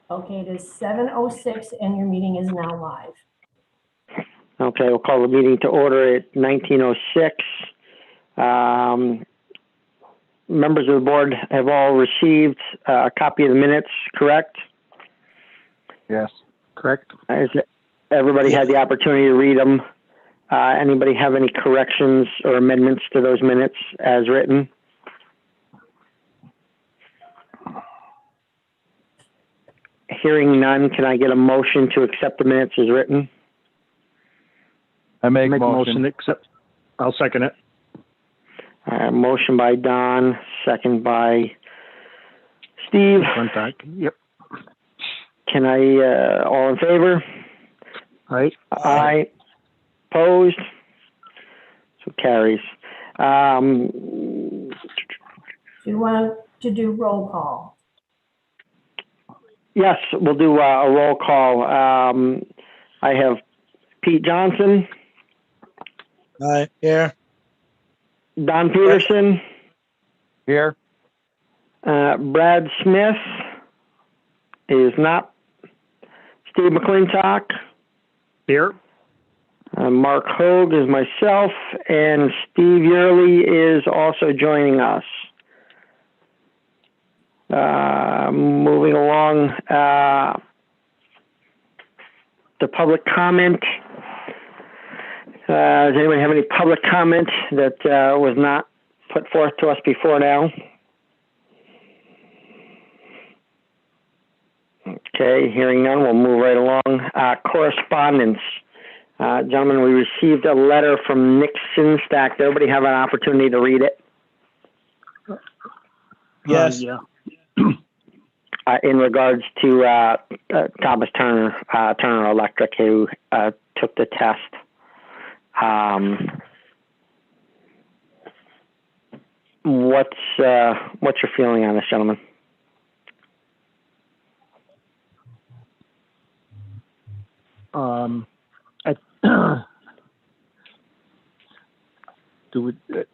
Okay, it is 7:06 and your meeting is now live. Okay, we'll call the meeting to order at 19:06. Members of the board have all received a copy of the minutes, correct? Yes, correct. Has everybody had the opportunity to read them? Anybody have any corrections or amendments to those minutes as written? Hearing none, can I get a motion to accept the minutes as written? I make a motion. motion, except I'll second it. Motion by Don, second by Steve. Contact. Yep. Can I, all in favor? Aye. Aye. Opposed? So carries. Do you want to do roll call? Yes, we'll do a roll call. I have Pete Johnson, Aye, here. Don Peterson, Here. Brad Smith is not, Steve McClintock, Here. Mark Hogue is myself, and Steve Yearley is also joining us. Moving along, the public comment. Does anybody have any public comment that was not put forth to us before now? Okay, hearing none, we'll move right along. Correspondence. Gentlemen, we received a letter from Nick Sinstack. Did everybody have an opportunity to read it? Yes. Yeah. In regards to Thomas Turner, Turner Electric, who took the test. What's your feeling on this, gentlemen?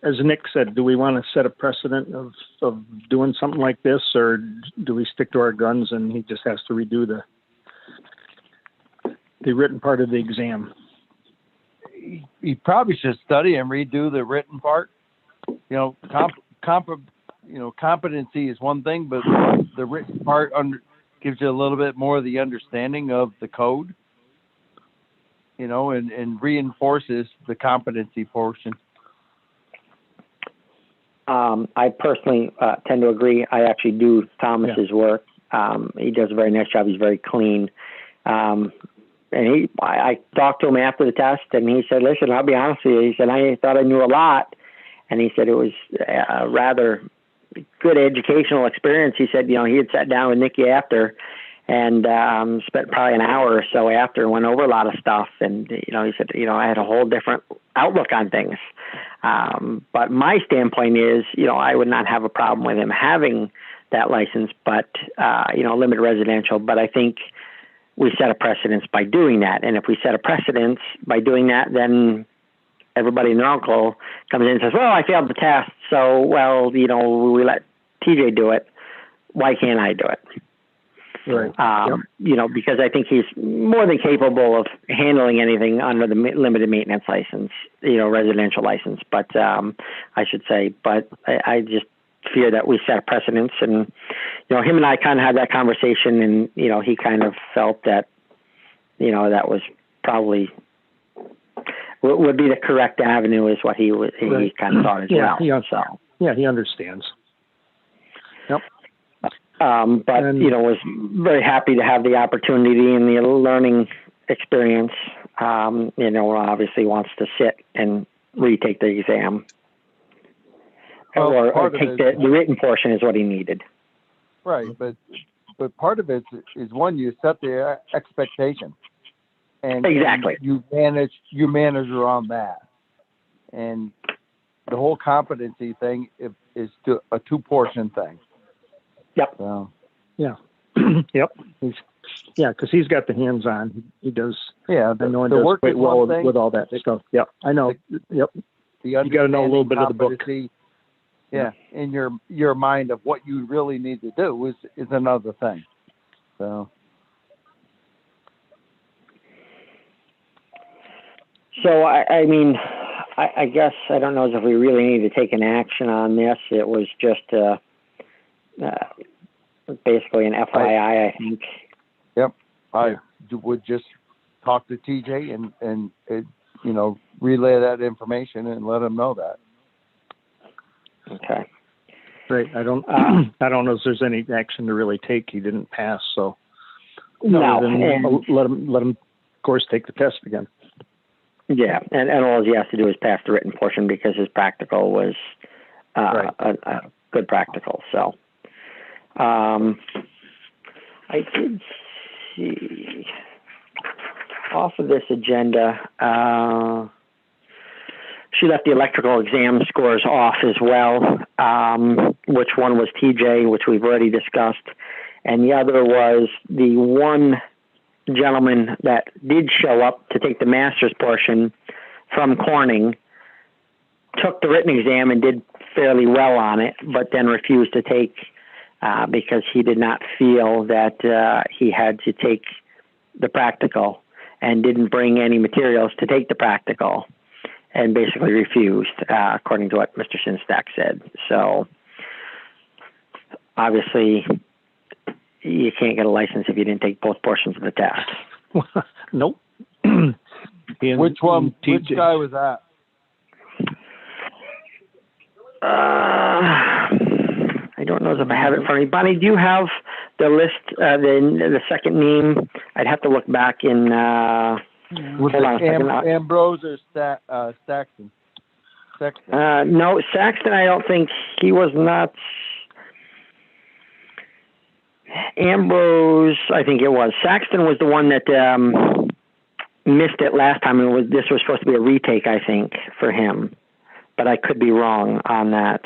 As Nick said, do we want to set a precedent of doing something like this, or do we stick to our guns and he just has to redo the written part of the exam? He probably should study and redo the written part. You know, competency is one thing, but the written part gives you a little bit more of the understanding of the code. You know, and reinforces the competency portion. I personally tend to agree. I actually do Thomas's work. He does a very nice job. He's very clean. And I talked to him after the test, and he said, listen, I'll be honest with you. He said, I thought I knew a lot. And he said it was a rather good educational experience. He said, you know, he had sat down with Nikki after and spent probably an hour or so after and went over a lot of stuff. And, you know, he said, you know, I had a whole different outlook on things. But my standpoint is, you know, I would not have a problem with him having that license, but, you know, limited residential. But I think we set a precedence by doing that. And if we set a precedence by doing that, then everybody and their uncle comes in and says, well, I failed the test. So, well, you know, we let TJ do it. Why can't I do it? Right. You know, because I think he's more than capable of handling anything under the limited maintenance license, you know, residential license. But I should say, but I just fear that we set a precedence. And, you know, him and I kind of had that conversation, and, you know, he kind of felt that, you know, that was probably would be the correct avenue, is what he kind of thought as well. He understands. Yep. But, you know, was very happy to have the opportunity and the learning experience. You know, obviously wants to sit and retake the exam. Or take the written portion is what he needed. Right, but part of it is one, you set the expectation. And exactly. You manage around that. And the whole competency thing is a two-portion thing. Yep. So. Yeah. Yep. Because he's got the hands-on. He does. Yeah. I know he does quite well with all that stuff. Yep. I know. Yep. You got to know a little bit of the book. Yeah. In your mind of what you really need to do is another thing. So. So, I mean, I guess I don't know if we really need to take an action on this. It was just basically an FYI, I think. Yep. I would just talk to TJ and relay that information and let him know that. Okay. Right. I don't know if there's any action to really take. He didn't pass, so No, then let him, of course, take the test again. Yeah, and all he has to do is pass the written portion because his practical was Right. a good practical. So, I did see off of this agenda, she left the electrical exam scores off as well. Which one was TJ, which we've already discussed, and the other was the one gentleman that did show up to take the master's portion from Corning, took the written exam and did fairly well on it, but then refused to take because he did not feel that he had to take the practical and didn't bring any materials to take the practical and basically refused, according to what Mr. Sinstack said. So obviously you can't get a license if you didn't take both portions of the test. Nope. Which one? Which guy was that? I don't know if I have it for me. Bonnie, do you have the list, the second name? I'd have to look back in. Was hold on a second. it Ambrose or Saxton? No, Saxton. I don't think he was not. Ambrose, I think it was. Saxton was the one that missed it last time. This was supposed to be a retake, I think, for him, but I could be wrong on that.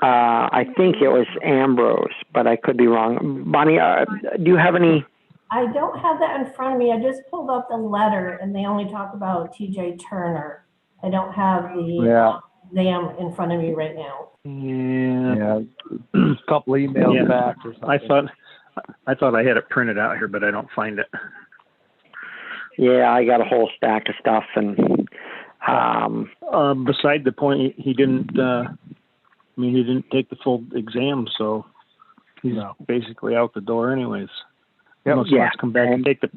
I think it was Ambrose, but I could be wrong. Bonnie, do you have any? I don't have that in front of me. I just pulled up the letter and they only talk about TJ Turner. I don't have the exam in front of me right now. Yeah. A couple emails back or something. I thought I had it printed out here, but I don't find it. Yeah, I got a whole stack of stuff, and beside the point, he didn't. He didn't take the full exam, so he's basically out the door, anyways. Yep. Unless he wants to come back and take the.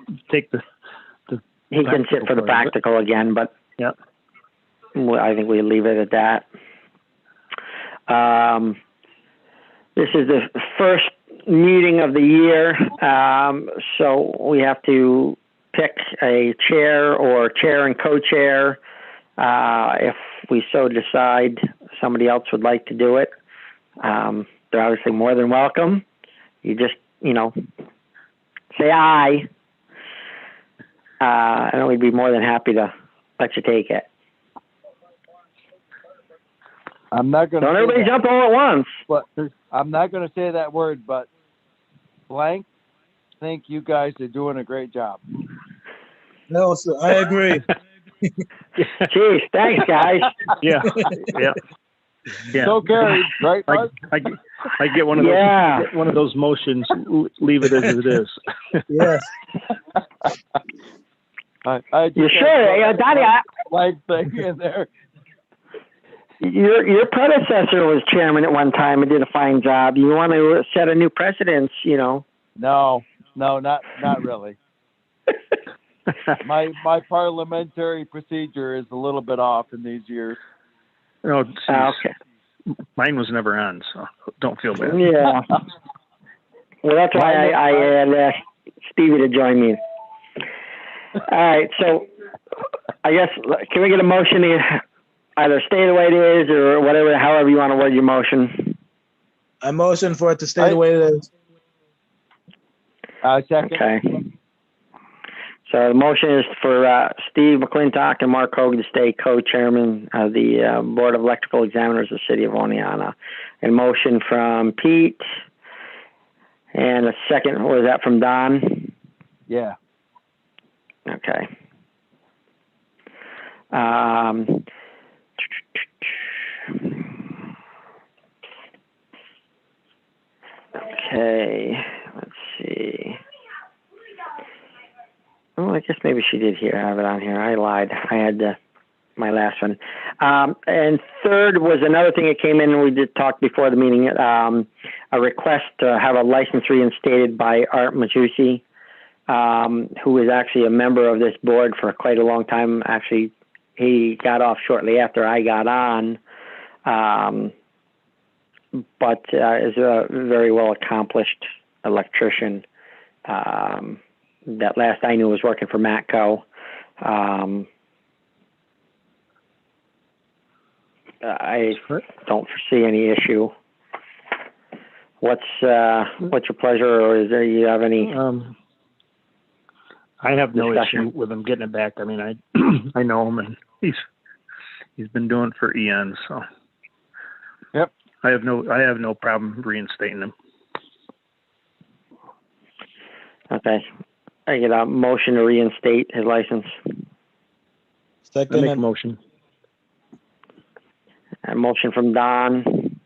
He can sit for the practical again, but yeah, I think we leave it at that. This is the first meeting of the year, so we have to pick a chair or chair and co-chair. If we so decide somebody else would like to do it, they're obviously more than welcome. You just, say aye, and we'd be more than happy to let you take it. I'm not going to. Don't everybody jump all at once. But I'm not going to say that word. But blank, think you guys are doing a great job. No, sir, I agree. Jeez, thanks, guys. Yeah. So carried, right, Mark? I get one of those. One of those motions. Leave it as it is. Yes. You sure, Donnie? Blank thing in there. Your predecessor was chairman at one time and did a fine job. You want to set a new precedence, No, not really. My parliamentary procedure is a little bit off in these years. Oh, okay. Mine was never on, so don't feel bad. Yeah. Well, that's why I had Stevie to join me. All right, so I guess, can we get a motion to either stay the way it is or whatever, however you want to word your motion? I motion for it to stay the way it is. Second. Okay. So the motion is for Steve McClintock and Mark Hogan to stay co-chairman of the Board of Electrical Examiners of the City of Oneonta. A motion from Pete, and a second, was that from Don? Yeah. Okay. Okay, let's see. Oh, I guess maybe she did here, have it on here. I lied. I had my last one. And third was another thing that came in, and we did talk before the meeting, a request to have a license reinstated by Art Machusi, who is actually a member of this board for quite a long time. Actually, he got off shortly after I got on, but is a very well accomplished electrician. That last I knew was working for Matco. I don't foresee any issue. What's your pleasure, or is there, you have any? I have no discussion? issue with him getting it back. I mean, I know him, and he's been doing it for eons. So, Yep. I have no problem reinstating him. Okay. I get a motion to reinstate his license. I Second, make a motion. A motion from Don.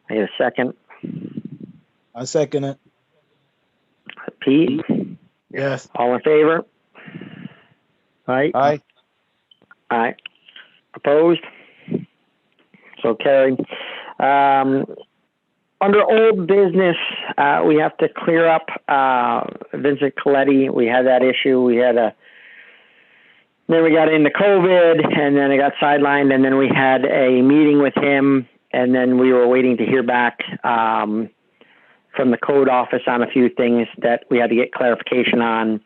I get a second. I second it. Pete, Yes. all in favor? Aye. Aye. Aye. Opposed? So carried. Under old business, we have to clear up Vincent Coletti. We had that issue. Then we got into COVID, and then it got sidelined, and then we had a meeting with him, and then we were waiting to hear back from the code office on a few things that we had to get clarification on,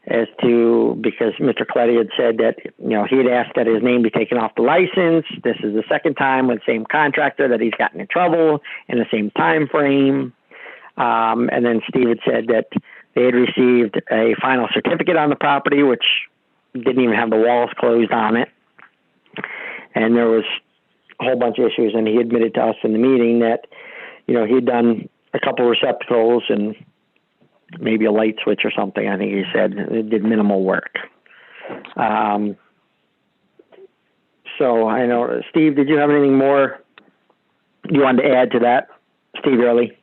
as to, because Mr. Coletti had said that, he had asked that his name be taken off the license. This is the second time with the same contractor that he's gotten in trouble in the same time frame. And then Steve had said that they had received a final certificate on the property, which didn't even have the walls closed on it. And there was a whole bunch of issues, and he admitted to us in the meeting that, he had done a couple receptacles and maybe a light switch or something. I think he said it did minimal work. So I know, Steve, did you have anything more you wanted to add to that? Steve Early?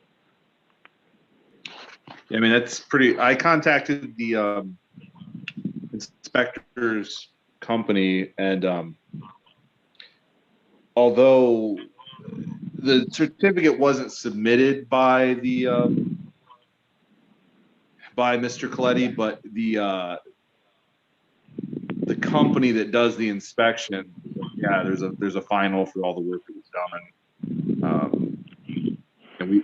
Yeah, I mean, that's pretty, I contacted the inspector's company, and although the certificate wasn't submitted by the by Mr. Coletti, but the company that does the inspection, yeah, there's a final for all the work that was done, and we.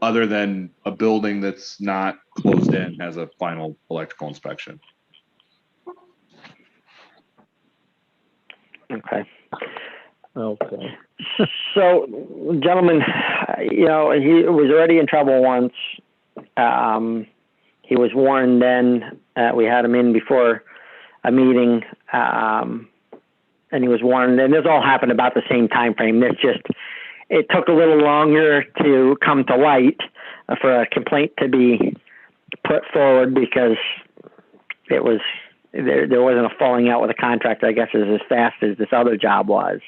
Other than a building that's not closed in has a final electrical inspection. Okay. Okay. So, gentlemen, he was already in trouble once. He was warned then. We had him in before a meeting, and he was warned. And this all happened about the same time frame. It took a little longer to come to light for a complaint to be put forward, because there wasn't a falling out with a contractor, I guess, as fast as this other job was.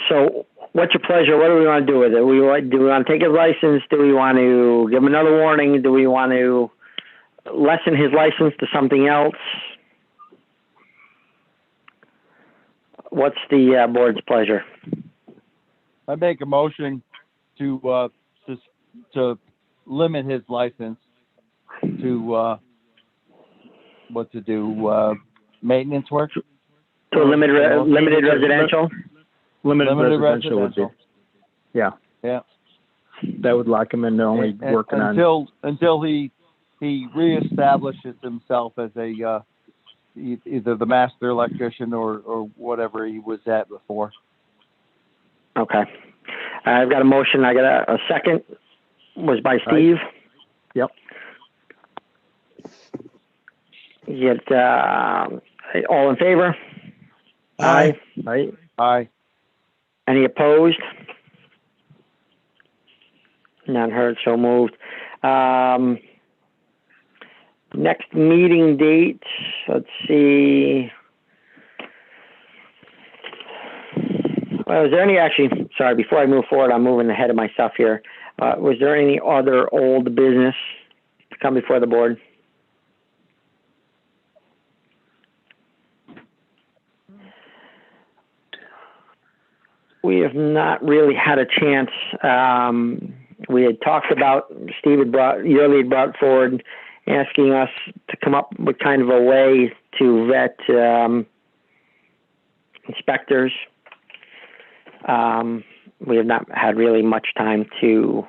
So what's your pleasure? What do we want to do with it? Do we want to take his license? Do we want to give him another warning? Do we want to lessen his license to something else? What's the board's pleasure? I make a motion to limit his license to what to do, maintenance work. To limited residential? Limited residential would be. Yeah. Yeah. That would lock him into only working until he reestablishes himself as a either the master electrician or whatever he was at before. Okay. I've got a motion. I got a second. Was by Steve. Right. Yep. You get, all in favor? Aye. Aye. Aye. Any opposed? None heard, so moved. Next meeting date, let's see. Was there any, actually, sorry, before I move forward, I'm moving ahead of myself here. Was there any other old business to come before the board? We have not really had a chance. We had talked about, Steve had brought forward asking us to come up with kind of a way to vet inspectors. We have not had really much time to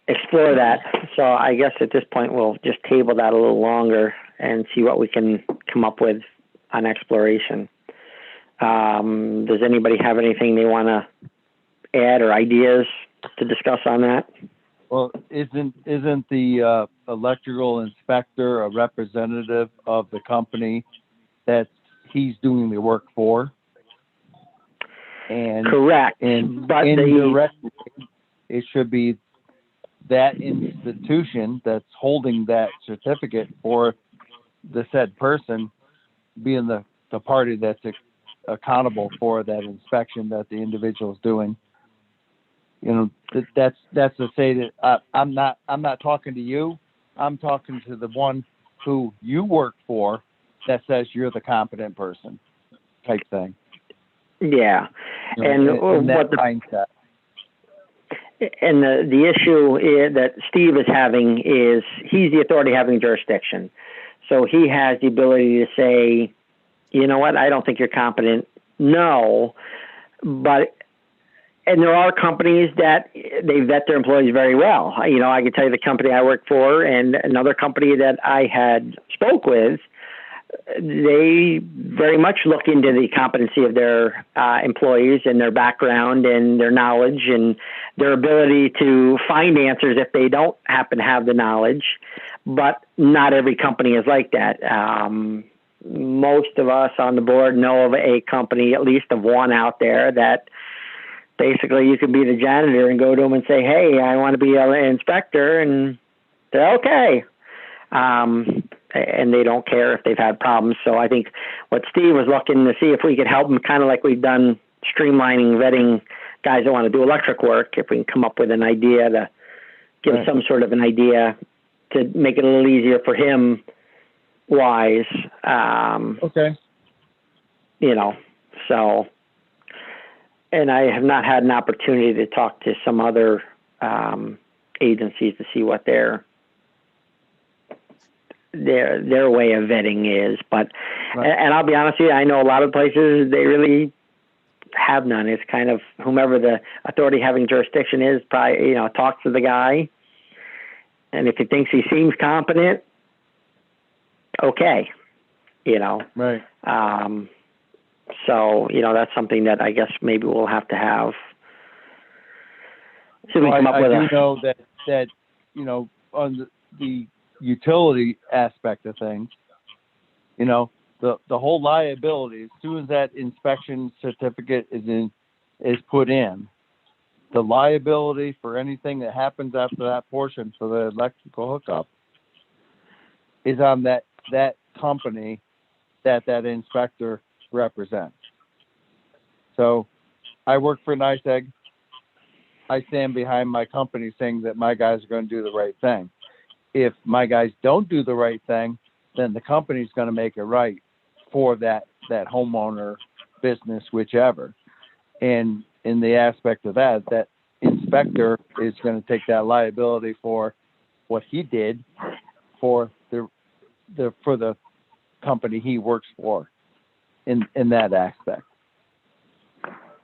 explore that. So I guess at this point, we'll just table that a little longer and see what we can come up with on exploration. Does anybody have anything they want to add or ideas to discuss on that? Well, isn't the electrical inspector a representative of the company that he's doing the work for? And correct, but indirectly, it should be that institution that's holding that certificate for the said person being the party that's accountable for that inspection that the individual is doing. You know, that's to say that I'm not talking to you. I'm talking to the one who you work for that says you're the competent person, type thing. Yeah, you know, and that mindset. And the issue that Steve is having is he's the authority having jurisdiction, so he has the ability to say, you know what, I don't think you're competent. No, but. And there are companies that they vet their employees very well. You know, I can tell you the company I work for and another company that I had spoke with, they very much look into the competency of their employees and their background and their knowledge and their ability to find answers if they don't happen to have the knowledge. But not every company is like that. Most of us on the board know of a company, at least of one out there, that basically you could be the janitor and go to them and say, hey, I want to be an inspector, and they're okay. And they don't care if they've had problems. So I think what Steve was looking to see if we could help him, kind of like we've done streamlining, vetting guys that want to do electric work, if we can come up with an idea to give some sort of an idea to make it a little easier for him wise. Okay. You know, so... And I have not had an opportunity to talk to some other agencies to see what their way of vetting is. But and I'll be honest with you, I know a lot of places they really have none. It's kind of whomever the authority having jurisdiction is, probably, you know, talks to the guy, and if he thinks he seems competent, okay, you know. Right. So, you know, that's something that I guess maybe we'll have to have. So we come up with I do know that, you know, on the utility aspect of things, you know, the whole liability, as soon as that inspection certificate is put in, the liability for anything that happens after that portion for the electrical hookup is on that company that inspector represents. So I work for NICEAG. I stand behind my company saying that my guys are going to do the right thing. If my guys don't do the right thing, then the company's going to make it right for that homeowner, business, whichever. And in the aspect of that inspector is going to take that liability for what he did for the company he works for in that aspect.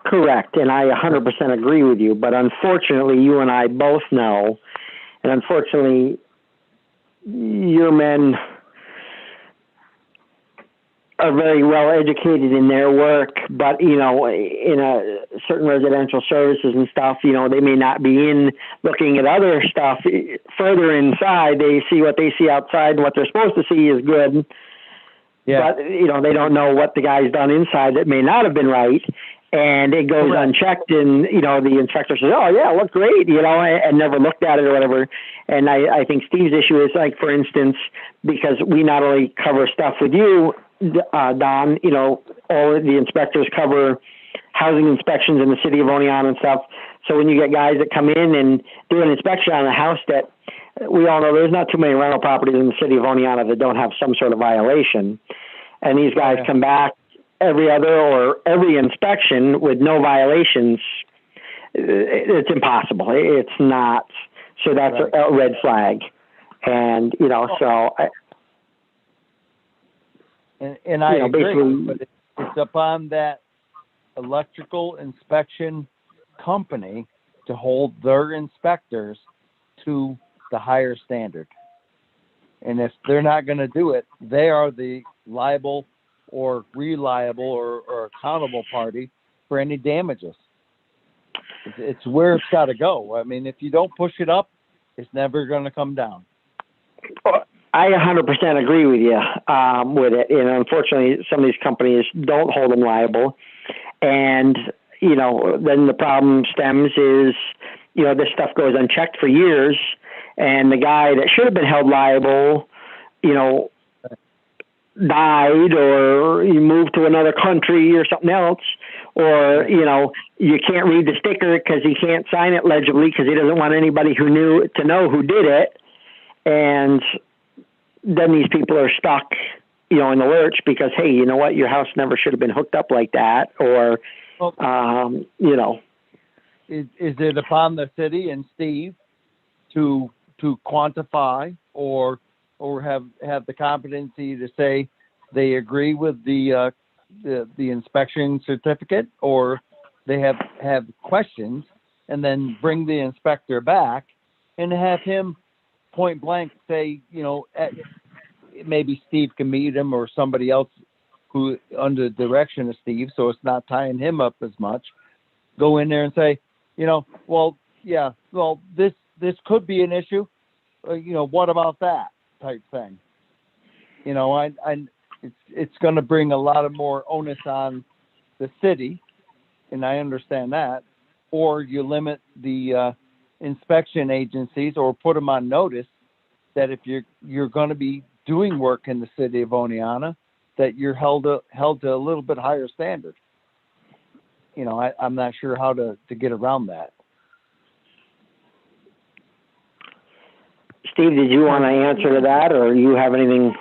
Correct, and I 100% agree with you, but unfortunately you and I both know, and unfortunately your men are very well educated in their work, but, you know, in a certain residential services and stuff, you know, they may not be in looking at other stuff further inside. They see what they see outside, and what they're supposed to see is good. Yeah. But, you know, they don't know what the guy's done inside that may not have been right. And it goes unchecked, and, you know, the inspector says, oh, yeah, look great, you know, and never looked at it or whatever. And I think Steve's issue is, like, for instance, because we not only cover stuff with you, Don, you know, all of the inspectors cover housing inspections in the city of Oneonta and stuff. So when you get guys that come in and do an inspection on a house that we all know there's not too many rental properties in the city of Oneonta that don't have some sort of violation. And these guys come back every other or every inspection with no violations. It's impossible. It's not. So that's a red flag. And, you know, and I agree, but basically, it's upon that electrical inspection company to hold their inspectors to the higher standard. And if they're not going to do it, they are the liable or reliable or accountable party for any damages. It's where it's got to go. I mean, if you don't push it up, it's never going to come down. I 100% agree with you with it. And unfortunately, some of these companies don't hold them liable. And, you know, then the problem stems is, you know, this stuff goes unchecked for years. And the guy that should have been held liable, you know, died or you moved to another country or something else. Or, you know, you can't read the sticker because he can't sign it legibly because he doesn't want anybody who knew to know who did it. And then these people are stuck, you know, in the lurch because, hey, you know what, your house never should have been hooked up like that, or, you know. Is it upon the city and Steve to quantify or have the competency to say they agree with the inspection certificate, or they have questions, and then bring the inspector back and have him point blank say, you know, maybe Steve can meet him or somebody else who under the direction of Steve, so it's not tying him up as much. Go in there and say, you know, well, yeah, well, this could be an issue. You know, what about that type thing? You know, it's going to bring a lot of more onus on the city, and I understand that. Or you limit the inspection agencies or put them on notice that if you're going to be doing work in the city of Oneonta, that you're held to a little bit higher standard. You know, I'm not sure how to get around that. Steve, did you want to answer to that, or you have anything?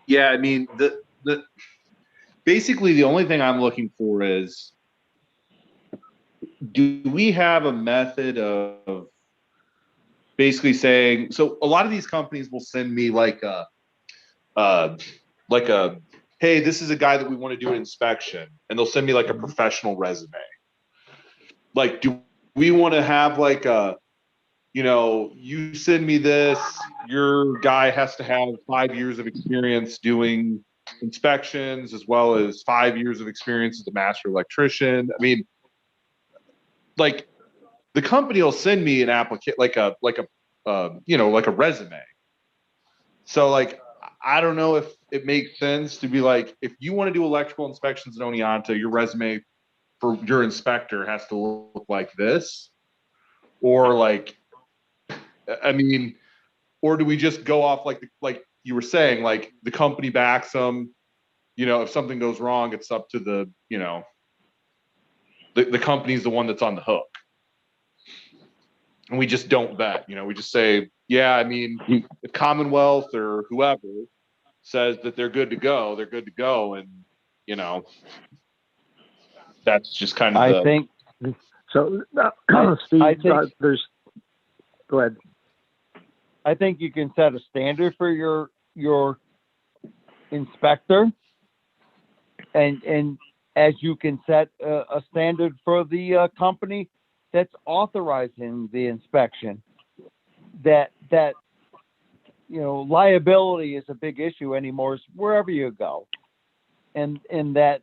Yeah, I mean, the basically the only thing I'm looking for is, do we have a method of basically saying, so a lot of these companies will send me like a, hey, this is a guy that we want to do an inspection, and they'll send me like a professional resume. Like, do we want to have like a, you know, you send me this, your guy has to have 5 years of experience doing inspections as well as 5 years of experience as a master electrician. I mean, like, the company will send me an application, like a you know, like a resume. So like, I don't know if it makes sense to be like, if you want to do electrical inspections in Oneonta, your resume for your inspector has to look like this, or like, I mean, or do we just go off like you were saying, like the company backs them, you know, if something goes wrong, it's up to the, you know, the company's the one that's on the hook. And we just don't bet, you know, we just say, yeah, I mean, if Commonwealth or whoever says that they're good to go, they're good to go. And, you know, that's just kind of I think so. Steve, there's. Go ahead. I think you can set a standard for your inspector, and as you can set a standard for the company that's authorizing the inspection. That you know, liability is a big issue anymore wherever you go, and that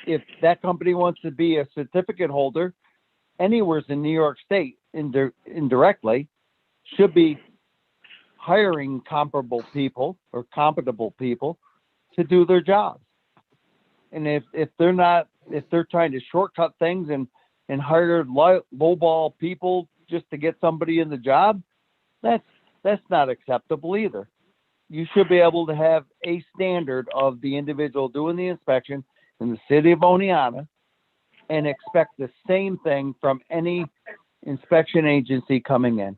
if that company wants to be a certificate holder anywhere in New York State indirectly, should be hiring comparable people or compatible people to do their jobs. And if they're trying to shortcut things and hire lowball people just to get somebody in the job, that's That's not acceptable either. You should be able to have a standard of the individual doing the inspection in the city of Oneonta and expect the same thing from any inspection agency coming in.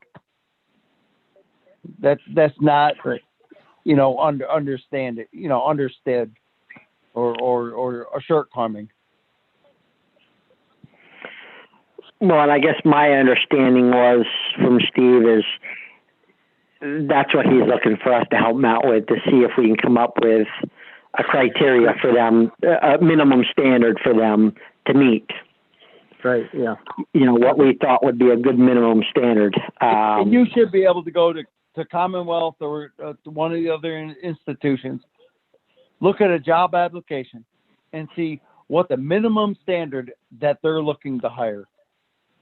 That's not, understood or a shortcoming. Well, and I guess my understanding was from Steve is that's what he's looking for us to help him out with, to see if we can come up with a criteria for them, a minimum standard for them to meet. Right, yeah. What we thought would be a good minimum standard. And you should be able to go to Commonwealth or to one of the other institutions, look at a job application and see what the minimum standard that they're looking to hire.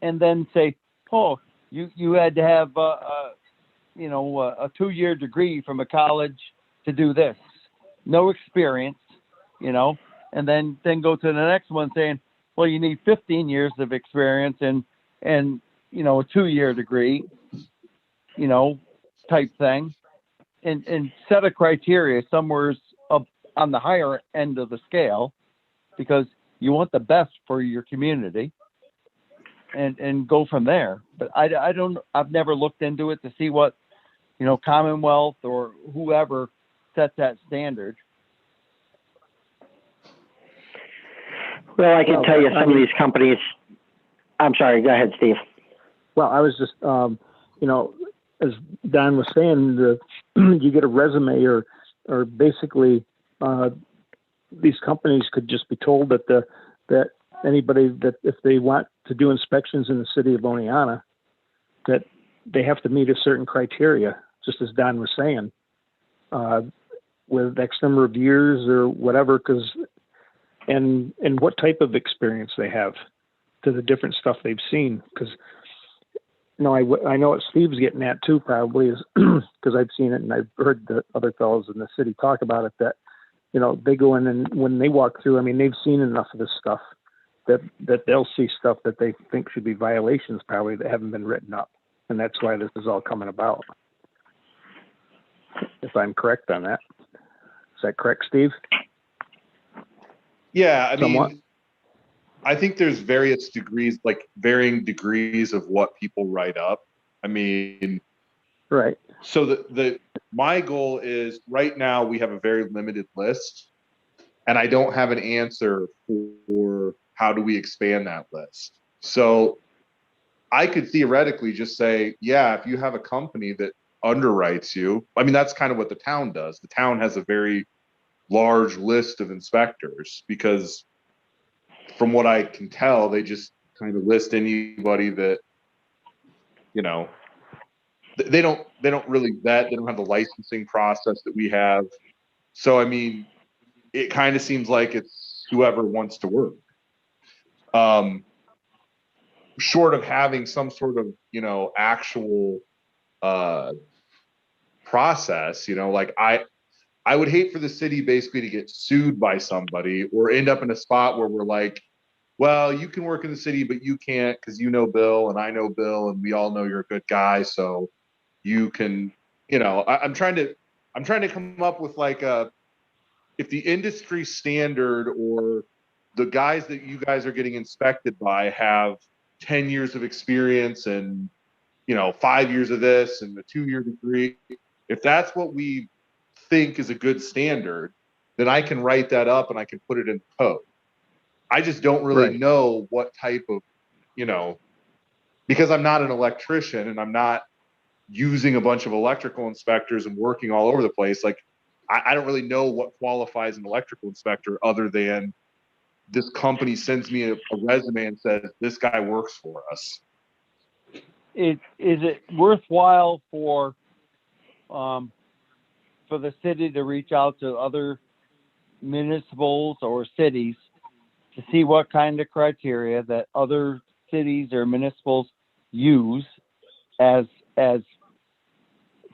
And then say, oh, you had to have a 2-year degree from a college to do this. No experience, and then go to the next one saying, well, you need 15 years of experience and a 2-year degree, type thing, and set a criteria somewhere up on the higher end of the scale, because you want the best for your community, and go from there. But I've never looked into it to see what, Commonwealth or whoever sets that standard. Well, I can tell you some of these companies. I'm sorry. Go ahead, Steve. Well, I was just, as Don was saying, you get a resume or basically these companies could just be told that anybody that if they want to do inspections in the city of Oneonta, that they have to meet a certain criteria, just as Don was saying, with X number of years or whatever, and what type of experience they have to the different stuff they've seen. Because, I know what Steve's getting at too, probably, is because I've seen it and I've heard the other fellows in the city talk about it, that, they go in and when they walk through, they've seen enough of this stuff that they'll see stuff that they think should be violations probably that haven't been written up. And that's why this is all coming about. If I'm correct on that. Is that correct, Steve? Yeah, Somewhat. I think there's varying degrees of what people write up. Right. So my goal is, right now we have a very limited list, and I don't have an answer for how do we expand that list. So I could theoretically just say, yeah, if you have a company that underwrites you, that's kind of what the town does. The town has a very large list of inspectors, because from what I can tell, they just kind of list anybody that, they don't really vet. They don't have the licensing process that we have. So, it kind of seems like it's whoever wants to work. Short of having some sort of, actual process, I would hate for the city basically to get sued by somebody or end up in a spot where we're like, well, you can work in the city, but you can't because Bill and I know Bill and we all know you're a good guy. So you can, I'm trying to come up with if the industry standard or the guys that you guys are getting inspected by have 10 years of experience and, 5 years of this and a 2-year degree, if that's what we think is a good standard, then I can write that up and I can put it in code. I just don't really know what type of, because I'm not an electrician and I'm not using a bunch of electrical inspectors and working all over the place. I don't really know what qualifies an electrical inspector other than this company sends me a resume and says, this guy works for us. Is it worthwhile for the city to reach out to other municipals or cities to see what kind of criteria that other cities or municipals use as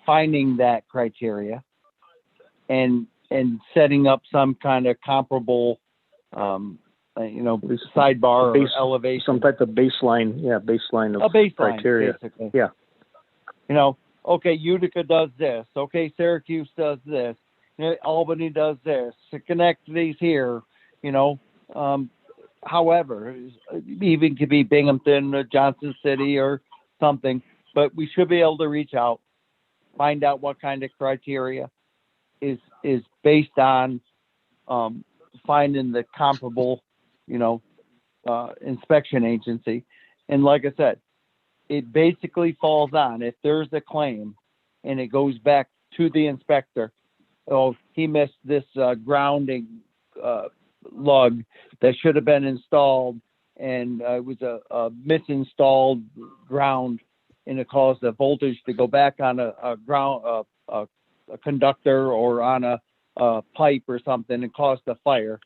finding that criteria and setting up some kind of comparable sidebar or elevation, some type of baseline, of a baseline criteria. basically. Yeah. okay, Utica does this. Okay, Syracuse does this. Albany does this. To connect these here, however, even could be Binghamton or Johnson City or something, but we should be able to reach out, find out what kind of criteria is based on finding the comparable, inspection agency. And like I said, it basically falls on if there's a claim and it goes back to the inspector. Oh, he missed this grounding lug that should have been installed, and it was a misinstalled ground, and it caused the voltage to go back on a ground, a conductor or on a pipe or something, and caused a fire.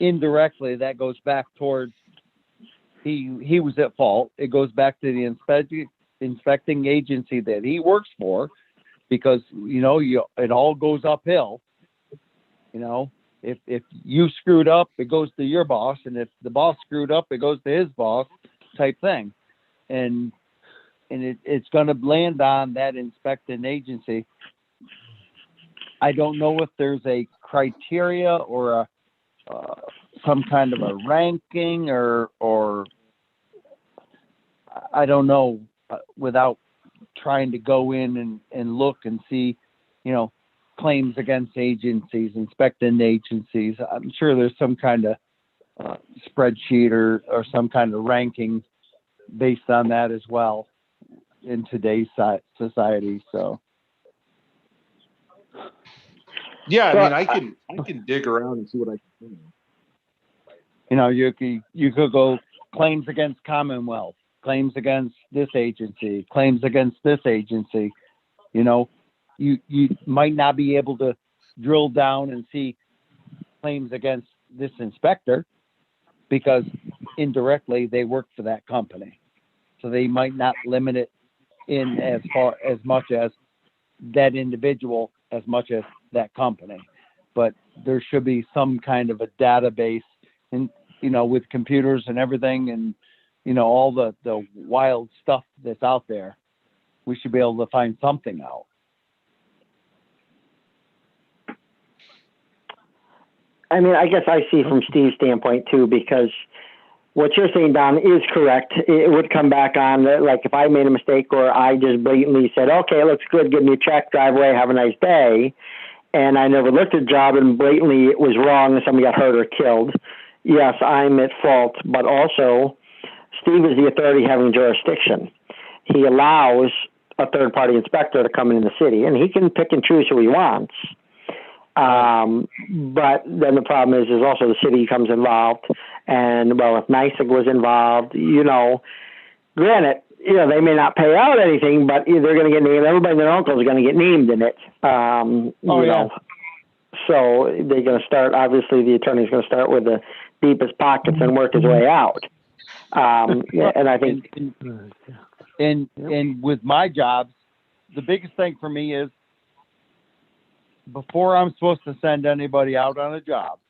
Indirectly, that goes back towards he was at fault. It goes back to the inspecting agency that he works for, because it all goes uphill. If you screwed up, it goes to your boss, and if the boss screwed up, it goes to his boss, type thing. And it's going to land on that inspecting agency. I don't know if there's a criteria or some kind of a ranking or I don't know, without trying to go in and look and see, claims against agencies, inspecting agencies. I'm sure there's some kind of spreadsheet or some kind of ranking based on that as well in today's society. So. Yeah, I mean, I can dig around and see what I can do. You could go claims against Commonwealth, claims against this agency, claims against this agency. You might not be able to drill down and see claims against this inspector because indirectly they work for that company. So they might not limit it in as much as that individual, as much as that company. But there should be some kind of a database, and with computers and everything, and all the wild stuff that's out there, we should be able to find something out. I mean, I guess I see from Steve's standpoint too, because what you're saying, Don, is correct. It would come back on, like if I made a mistake or I just blatantly said, okay, it looks good, give me a check, drive away, have a nice day, and I never looked at the job and blatantly it was wrong and somebody got hurt or killed. Yes, I'm at fault, but also Steve is the authority having jurisdiction. He allows a third-party inspector to come in the city, and he can pick and choose who he wants. But then the problem is also the city becomes involved, and well, if NYSEG was involved, granted, they may not pay out anything, but they're going to get named. Everybody and their uncle is going to get named in it. So they're going to start. Obviously, the attorney's going to start with the deepest pockets and work his way out. And I think, and with my jobs, the biggest thing for me is, before I'm supposed to send anybody out on a job,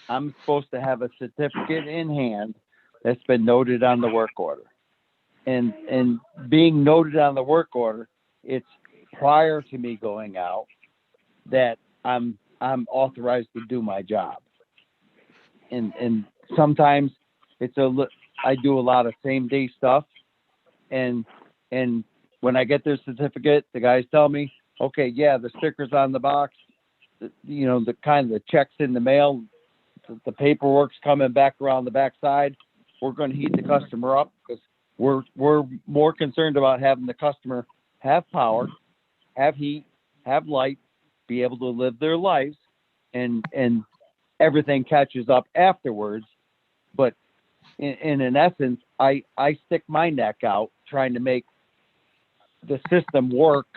I'm supposed to have a certificate in hand that's been noted on the work order. And being noted on the work order, it's prior to me going out that I'm authorized to do my job. And sometimes I do a lot of same day stuff, and when I get their certificate, the guys tell me, okay, yeah, the sticker's on the box, the kind of the checks in the mail, the paperwork's coming back around the backside. We're going to heat the customer up because we're more concerned about having the customer have power, have heat, have light, be able to live their lives, and everything catches up afterwards. But in essence, I stick my neck out trying to make the system work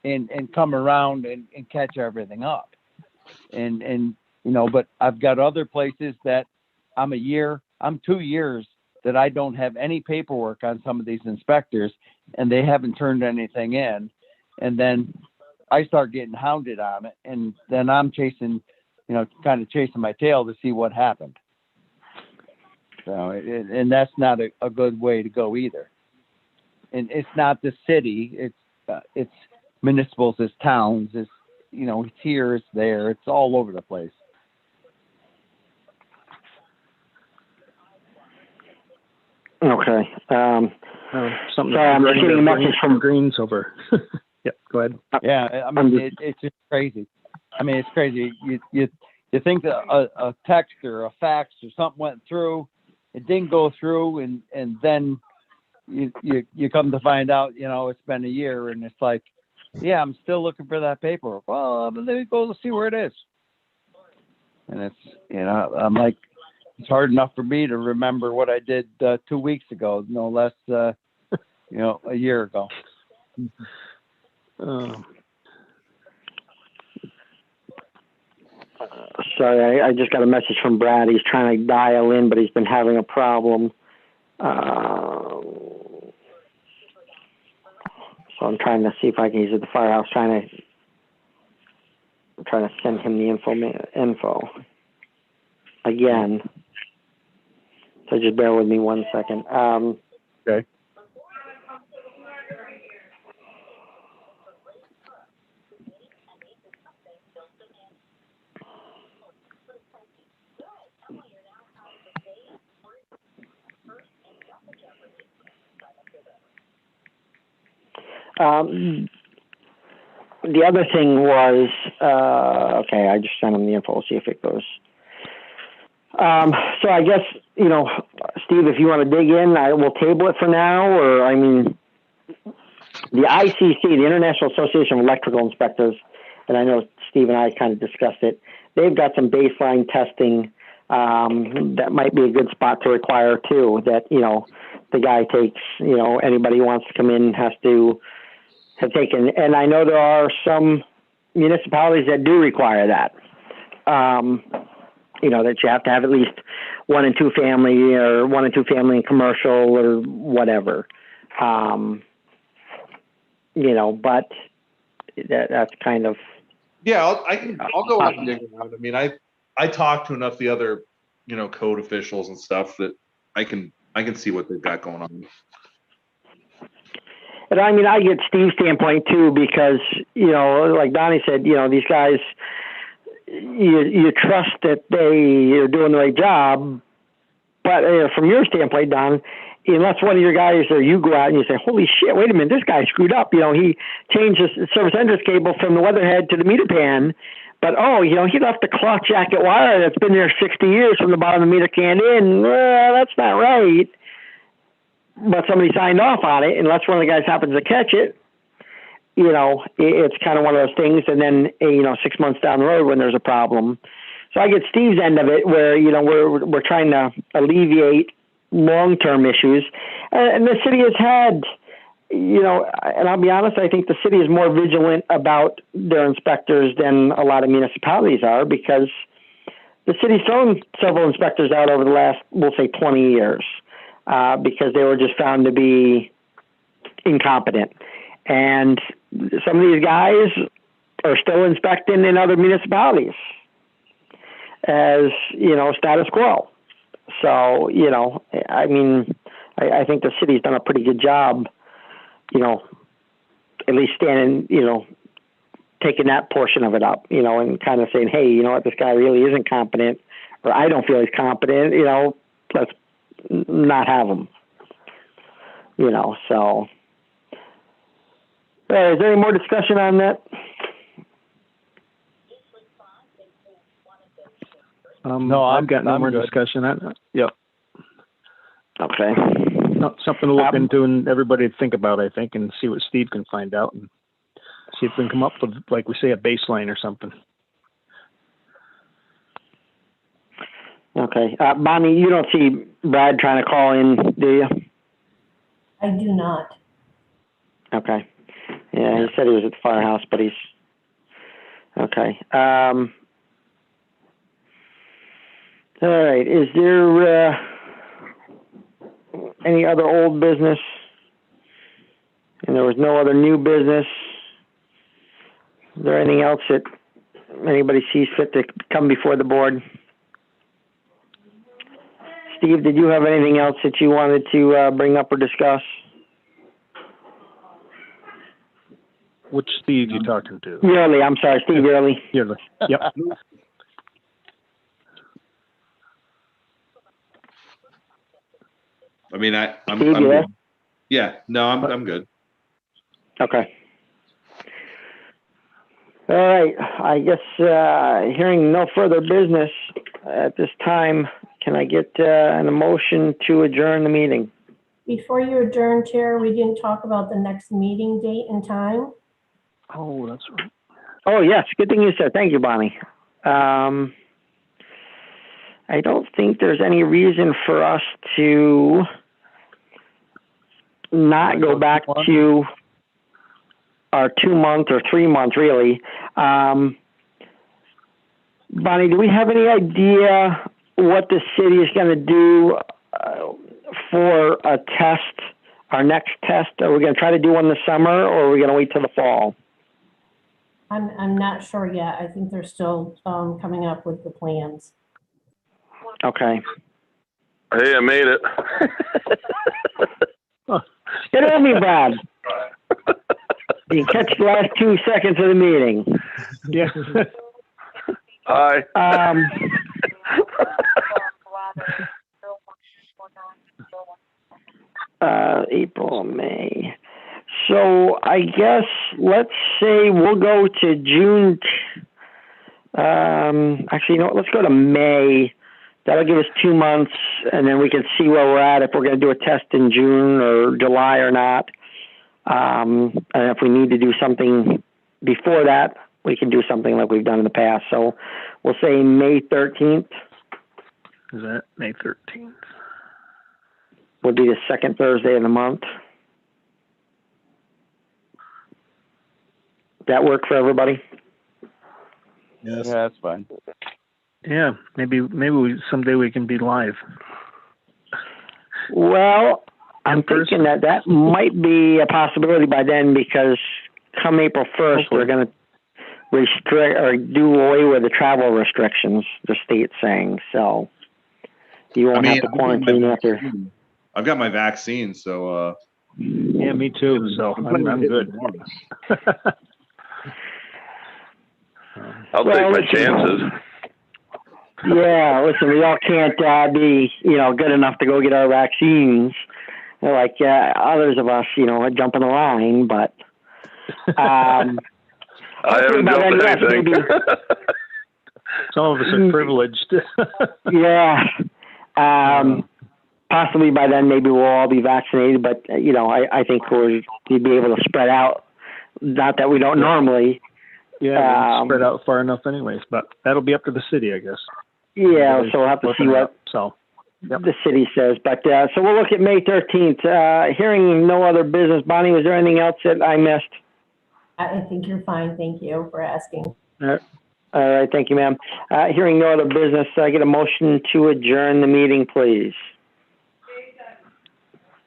and come around and catch everything up. And but I've got other places that I'm 2 years that I don't have any paperwork on some of these inspectors, and they haven't turned anything in. And then I start getting hounded on it, and then I'm chasing my tail to see what happened. So, and that's not a good way to go either. and it's not the city. It's municipals, it's towns, it's it's here, it's there, it's all over the place. Okay. Something. Sorry, I'm just getting a message from Greens over. Yep. Go ahead. Yeah, I mean it's just crazy. I mean it's crazy. You think that a text or a fax or something went through, it didn't go through, and then you come to find out, it's been a year, and it's like, yeah, I'm still looking for that paper. Well, let me go to see where it is. And it's, I'm like, it's hard enough for me to remember what I did 2 weeks ago, no less, a year ago. Sorry, I just got a message from Brad. He's trying to dial in, but he's been having a problem. So I'm trying to see if I can. He's at the firehouse trying to send him the info again. So just bear with me 1 second. Okay. The other thing was, okay, I just sent him the info. We'll see if it goes. So I guess, Steve, if you want to dig in, I will table it for now, or, I mean, the ICC, the International Association of Electrical Inspectors, and I know Steve and I kind of discussed it, they've got some baseline testing that might be a good spot to require too, that, the guy takes, anybody who wants to come in has to have taken. And I know there are some municipalities that do require that, that you have to have at least 1 and 2 family or 1 and 2 family in commercial or whatever. But that's kind of. Yeah, I'll go out and dig around. I mean, I talked to enough of the other, code officials and stuff that I can see what they've got going on. And I mean, I get Steve's standpoint too, because, like Donnie said, these guys, you trust that they are doing the right job. But from your standpoint, Don, unless one of your guys or you go out and you say, holy shit, wait a minute, this guy screwed up. He changed the service entrance cable from the weatherhead to the meter pan. But, he left the cloth jacket wire that's been there 60 years from the bottom of the meter can in. Well, that's not right. But somebody signed off on it, unless one of the guys happens to catch it, it's kind of one of those things. And then, 6 months down the road when there's a problem. So I get Steve's end of it where, we're trying to alleviate long-term issues. And the city has had, and I'll be honest, I think the city is more vigilant about their inspectors than a lot of municipalities are, because the city's thrown several inspectors out over the last, we'll say 20 years. Because they were just found to be incompetent. And some of these guys are still inspecting in other municipalities as, status quo. So, I mean, I think the city's done a pretty good job, at least standing, taking that portion of it up, and kind of saying, hey, this guy really isn't competent, or I don't feel he's competent, let's not have them, so. Is there any more discussion on that? No, I've got no more good. discussion. Yep. Okay. Something to look into and everybody to think about, I think, and see what Steve can find out and see if we can come up with, like we say, a baseline or something. Okay. Bonnie, you don't see Brad trying to call in, do you? I do not. Okay. Yeah, he said he was at the firehouse, but he's... Okay. All right. Is there any other old business? And there was no other new business. Is there anything else that anybody sees fit to come before the board? Steve, did you have anything else that you wanted to bring up or discuss? Which Steve you talking to? Yearly, I'm sorry, Steve Yearly. Yearly. Yep. I mean, I'm Steve, you there? good. Yeah, no, I'm good. Okay. All right, I guess, hearing no further business at this time, can I get an motion to adjourn the meeting? Before you adjourn, Chair, we didn't talk about the next meeting date and time. Oh, that's right. Oh, yes, good thing you said. Thank you, Bonnie. I don't think there's any reason for us to not go back to our 2 month or 3 month, really. Bonnie, do we have any idea what the city is going to do for a test, our next test? Are we going to try to do one this summer, or are we going to wait till the fall? I'm not sure yet. I think they're still coming up with the plans. Okay. Hey, I made it. Get over me, Brad. You catch the last 2 seconds of the meeting. Yeah. Hi. April, May. So I guess let's say we'll go to June. Actually, you know what? Let's go to May. That'll give us 2 months, and then we can see where we're at, if we're going to do a test in June or July or not. And if we need to do something before that, we can do something like we've done in the past. So we'll say May 13th. Is that May 13th? Will be the second Thursday of the month. That work for everybody? Yes. Yeah, that's fine. Yeah, maybe someday we can be live. Well, I'm In person. thinking that might be a possibility by then, because come April 1st, Hopefully. we're going to restrict or do away with the travel restrictions, the state's saying. So you won't have to quarantine after. I've got my vaccine, so Yeah, me too. So I'm good. I'll Well, take my listen. chances. Yeah, listen, we all can't be, good enough to go get our vaccines like others of us, are jumping the line, but I haven't by jumped then, yes, anything. maybe. Some of us are privileged. Yeah. Possibly by then, maybe we'll all be vaccinated, but, I think we'll be able to spread out. Not that we don't normally. Yeah, spread out far enough anyways, but that'll be up to the city, I guess. Yeah, so we'll have to see what Yep. the city says. But so we'll look at May 13th. Hearing no other business, Bonnie, was there anything else that I missed? I think you're fine. Thank you for asking. All right, thank you, ma'am. Hearing no other business, I get a motion to adjourn the meeting, please.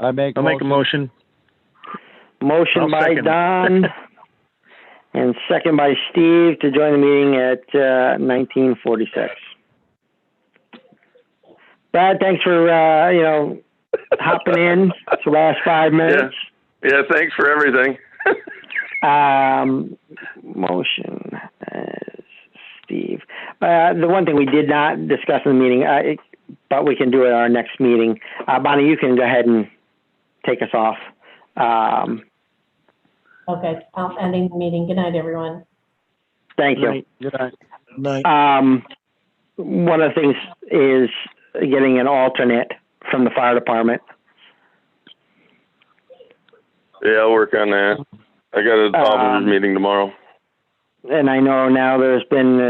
I'll make a motion. Motion I'll by second. Don and second by Steve to join the meeting at 19:46. Brad, thanks for hopping in for the last 5 minutes. Yeah, thanks for everything. Motion as Steve. The one thing we did not discuss in the meeting, but we can do it at our next meeting. Bonnie, you can go ahead and take us off. Okay, I'm ending the meeting. Good night, everyone. Thank you. Good night. Night. One of the things is getting an alternate from the fire department. Yeah, I'll work on that. I got an officers meeting tomorrow. And I know now there's been